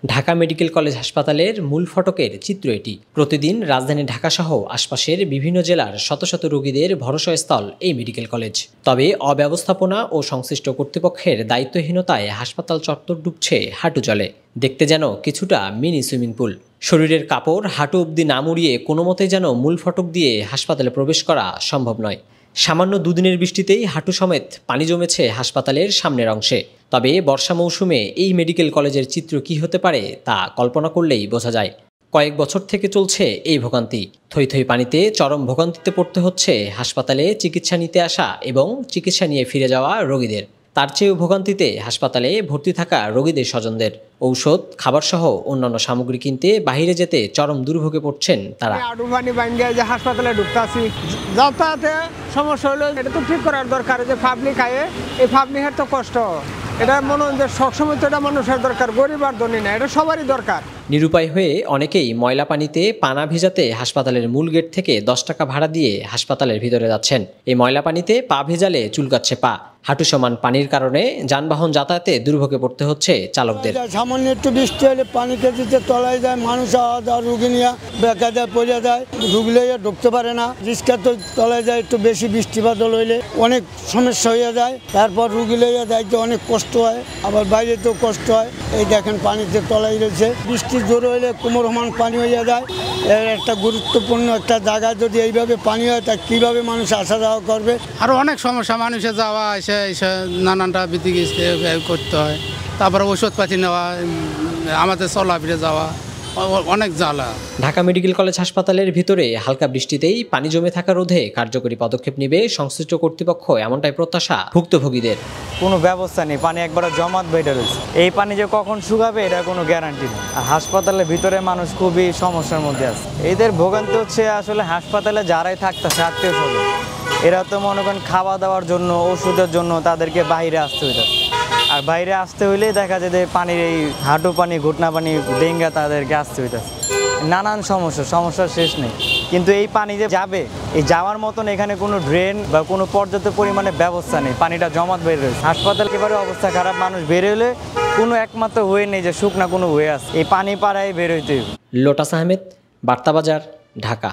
Dhaka medical college হাসপাতালের মূল ফটকের চিত্র এটি। প্রতিদিন রাজধানী ঢাকাসহ আশপাশের বিভিন্ন জেলার শত শত রোগীদের ভরসাস্থল এই মেডিকেল কলেজ। তবে অব্যবস্থাপনা ও সংশ্লিষ্ট কর্তৃপক্ষের দায়িত্বহীনতায় হাসপাতাল চত্বর ডুবছে হাঁটু জলে। দেখতে যেন কিছুটা মিনি সুইমিং পুল। শরীরের কাপড় হাঁটু অবধি না মুড়িয়ে কোনো মতে যেন মূল ফটক দিয়ে হাসপাতালে প্রবেশ করা সম্ভব নয়। সামান্য দুদিনের বৃষ্টিতেই হাঁটু সমেত পানি জমেছে হাসপাতালের সামনের অংশে। তবে বর্ষা মৌসুমে এই মেডিকেল কলেজের চিত্র কি হতে পারে তা কল্পনা করলেই বোঝা যায়। কয়েক বছর থেকে চলছে এই ভোগান্তি। থই থই পানিতে চরম ভোগান্তিতে পড়তে হচ্ছে হাসপাতালে চিকিৎসা নিতে আসা এবং চিকিৎসা নিয়ে ফিরে যাওয়া রোগীদের। তার চেয়েও ভোগান্তিতে হাসপাতালে ভর্তি থাকা রোগীদের স্বজনদের। ঔষধ, খাবারসহ অন্যান্য সামগ্রী কিনতে বাইরে যেতে চরম দুর্ভোগে পড়ছেন তারা। হাসপাতালে ঢুকতেছি, যাতায়াতে সমস্যা হলো, এটা তো ঠিক করার দরকার। যে পাবলিক আয়ে এই পাবলিকের তো কষ্ট, এটা মনে হয় যে সবসময় তো এটা মানুষের দরকার, গরিব আর ধনী না, এটা সবারই দরকার। নিরুপায় হয়ে অনেকেই ময়লা পানিতে পানা ভেজাতে হাসপাতালের মূল গেট থেকে 10 টাকা ভাড়া দিয়ে হাসপাতালের ভিতরে যাচ্ছেন। এই ময়লা পানিতে পা ভেজালে চুলকাচ্ছে পা। হাঁটু সমান পানির কারণে যানবাহন যাতায়াতে দুর্ভোগে পড়তে হচ্ছে চালকদের। সামান্য একটু বৃষ্টি হলে পানি কেজিতে তলায় যায়, মানুষ রুগী নিয়ে বেঁকা যায়, পড়ে যায়, ঢুকলে ঢুকতে পারে না। রিক্সা তো তলায় যায়, একটু বেশি বৃষ্টিপাত হইলে অনেক সমস্যা হয়ে যায়। তারপর রুগী লইয়া যাইতে অনেক কষ্ট হয়, আবার বাইরেতেও কষ্ট হয়। এই দেখেন পানিতে তলায় রয়েছে, বৃষ্টি জোর হইলে কোমর সমান পানি হয়ে যায়। এর একটা গুরুত্বপূর্ণ একটা জায়গা যদি এইভাবে পানি হয়, তা কীভাবে মানুষ আসা যাওয়া করবে। আরও অনেক সমস্যা, মানুষের যাওয়া এসে নানানটা বিধি করতে হয়। তারপরে ওষুধপাতি নেওয়া, আমাদের চলাফিরে যাওয়া, অনেক জ্বালা। ঢাকা মেডিকেল কলেজ হাসপাতালের ভিতরে হালকা বৃষ্টিতেই পানি জমে থাকা রোধে কার্যকরী পদক্ষেপ নেবে সংশ্লিষ্ট কর্তৃপক্ষ, এমনটাই প্রত্যাশা ভুক্তভোগীদের। কোনো ব্যবস্থা নেই, পানি একবার জমাট বেঁধে রয়েছে। এই পানি যে কখন শুকাবে এটা কোনো গ্যারান্টি নেই। আর হাসপাতালের ভিতরে মানুষ খুবই সমস্যার মধ্যে আছে। এদের ভোগান্তি হচ্ছে আসলে হাসপাতালে যারাই থাকতেছে আত্মীয় স্বজন, এরা তো মনে করেন খাওয়া দাওয়ার জন্য, ওষুধের জন্য তাদেরকে বাইরে আসতে হইতেছে। আর বাইরে আসতে হইলেই দেখা যায় যে পানির এই হাঁটু পানি, ঘুটনা পানি, ডেঙ্গা তাদেরকে আসতে হইতেছে। নানান সমস্যার শেষ নেই। কিন্তু এই পানি যে যাবে, এই যাওয়ার মতন এখানে কোনো ড্রেন বা কোনো পর্যাপ্ত পরিমাণে ব্যবস্থা নেই। পানিটা জমাট বের রয়েছে। হাসপাতাল একেবারে অবস্থা খারাপ। মানুষ বের হলে কোনো একমাত্র ওয়ে নেই যে শুকনা কোনো ওয়ে আছে, এই পানি পাড়ায় বের হইতে হবে। লোটাস আহমেদ, বার্তাবাজার, ঢাকা।